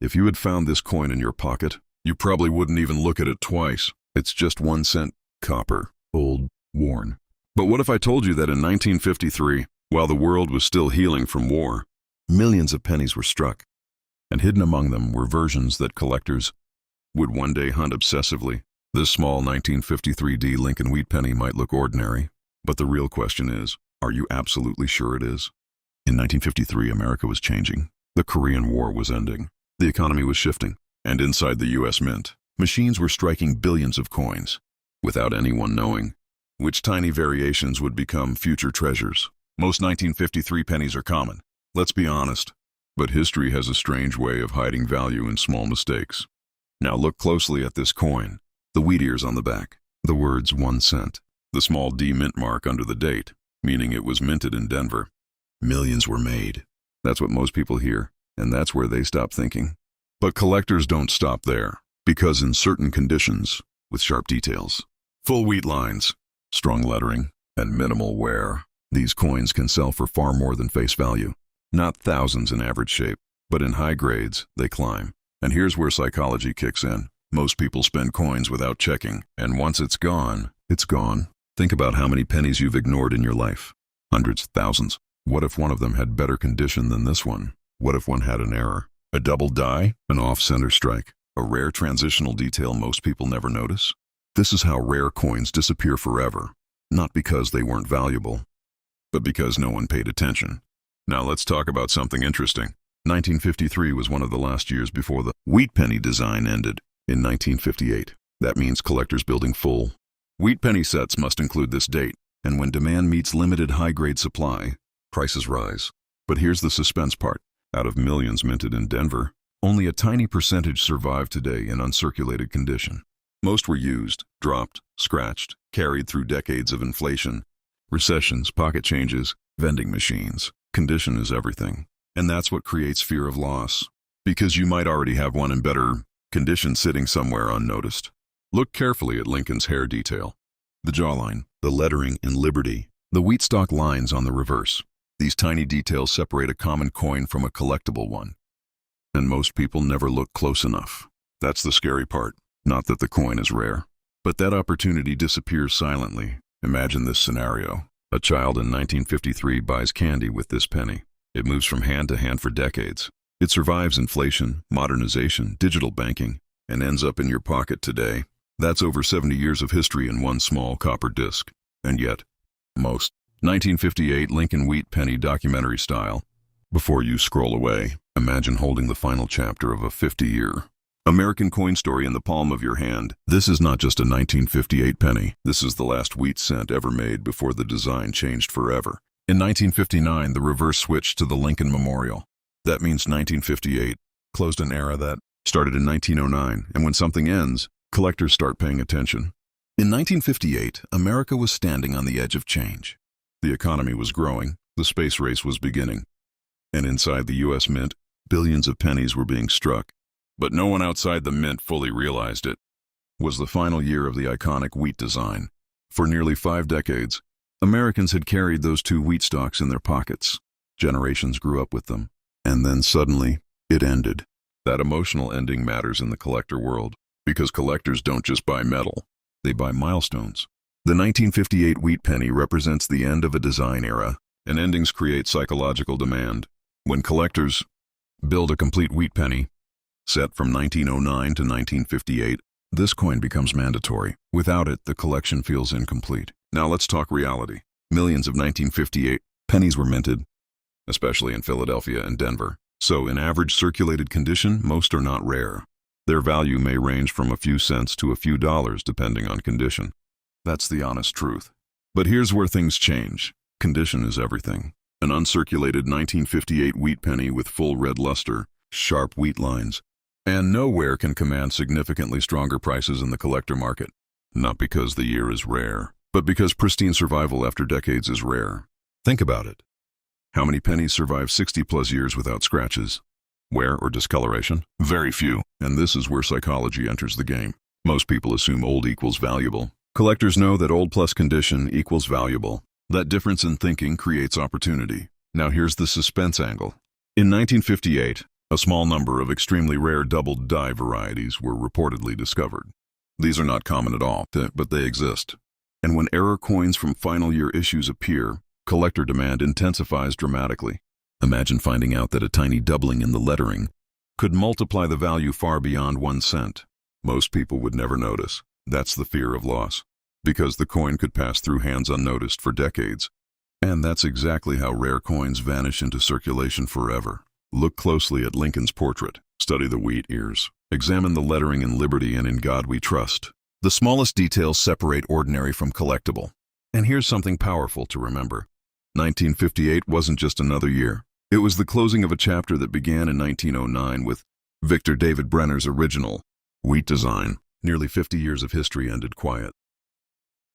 If you had found this coin in your pocket, you probably wouldn't even look at it twice. It's just 1 cent copper, old, worn. But what if I told you that in 1953, while the world was still healing from war, millions of pennies were struck, and hidden among them were versions that collectors would one day hunt obsessively? This small 1953D Lincoln Wheat Penny might look ordinary, but the real question is, are you absolutely sure it is? In 1953, America was changing. The Korean War was ending. The economy was shifting, and inside the U.S. Mint, machines were striking billions of coins, without anyone knowing which tiny variations would become future treasures. Most 1953 pennies are common, let's be honest, but history has a strange way of hiding value in small mistakes. Now look closely at this coin, the wheat ears on the back, the words 1 cent, the small D mint mark under the date, meaning it was minted in Denver. Millions were made. That's what most people hear, and that's where they stop thinking. But collectors don't stop there, because in certain conditions, with sharp details, full wheat lines, strong lettering, and minimal wear, these coins can sell for far more than face value. Not thousands in average shape, but in high grades, they climb. And here's where psychology kicks in. Most people spend coins without checking, and once it's gone, it's gone. Think about how many pennies you've ignored in your life. Hundreds, thousands. What if one of them had better condition than this one? What if one had an error? A double die? An off-center strike? A rare transitional detail most people never notice? This is how rare coins disappear forever. Not because they weren't valuable, but because no one paid attention. Now let's talk about something interesting. 1953 was one of the last years before the wheat penny design ended. In 1958, that means collectors building full wheat penny sets must include this date, and when demand meets limited high-grade supply, prices rise. But here's the suspense part. Out of millions minted in Denver, only a tiny percentage survive today in uncirculated condition. Most were used, dropped, scratched, carried through decades of inflation, recessions, pocket changes, vending machines. Condition is everything. And that's what creates fear of loss, because you might already have one in better condition sitting somewhere unnoticed. Look carefully at Lincoln's hair detail, the jawline, the lettering in Liberty, the wheat stalk lines on the reverse. These tiny details separate a common coin from a collectible one. And most people never look close enough. That's the scary part. Not that the coin is rare, but that opportunity disappears silently. Imagine this scenario. A child in 1953 buys candy with this penny. It moves from hand to hand for decades. It survives inflation, modernization, digital banking, and ends up in your pocket today. That's over 70 years of history in one small copper disc. And yet, most 1958 Lincoln Wheat Penny documentary style. Before you scroll away, imagine holding the final chapter of a 50-year American coin story in the palm of your hand. This is not just a 1958 penny. This is the last wheat cent ever made before the design changed forever. In 1959, the reverse switched to the Lincoln Memorial. That means 1958 closed an era that started in 1909, and when something ends, collectors start paying attention. In 1958, America was standing on the edge of change. The economy was growing, the space race was beginning, and inside the U.S. Mint, billions of pennies were being struck. But no one outside the mint fully realized it. Was the final year of the iconic wheat design. For nearly 5 decades, Americans had carried those two wheat stalks in their pockets. Generations grew up with them. And then suddenly, it ended. That emotional ending matters in the collector world, because collectors don't just buy metal, they buy milestones. The 1958 wheat penny represents the end of a design era, and endings create psychological demand. When collectors build a complete wheat penny, set from 1909 to 1958, this coin becomes mandatory. Without it, the collection feels incomplete. Now let's talk reality. Millions of 1958 pennies were minted, especially in Philadelphia and Denver. So in average circulated condition, most are not rare. Their value may range from a few cents to a few dollars depending on condition. That's the honest truth. But here's where things change. Condition is everything. An uncirculated 1958 wheat penny with full red luster, sharp wheat lines, and nowhere can command significantly stronger prices in the collector market. Not because the year is rare, but because pristine survival after decades is rare. Think about it. How many pennies survive 60+ years without scratches, wear, or discoloration? Very few. And this is where psychology enters the game. Most people assume old equals valuable. Collectors know that old plus condition equals valuable. That difference in thinking creates opportunity. Now here's the suspense angle. In 1958, A small number of extremely rare doubled die varieties were reportedly discovered. These are not common at all, but they exist. And when error coins from final year issues appear, collector demand intensifies dramatically. Imagine finding out that a tiny doubling in the lettering could multiply the value far beyond 1 cent. Most people would never notice. That's the fear of loss, because the coin could pass through hands unnoticed for decades. And that's exactly how rare coins vanish into circulation forever. Look closely at Lincoln's portrait. Study the wheat ears. Examine the lettering in Liberty and In God We Trust. The smallest details separate ordinary from collectible. And here's something powerful to remember. 1958 wasn't just another year. It was the closing of a chapter that began in 1909 with Victor David Brenner's original wheat design. Nearly 50 years of history ended quiet.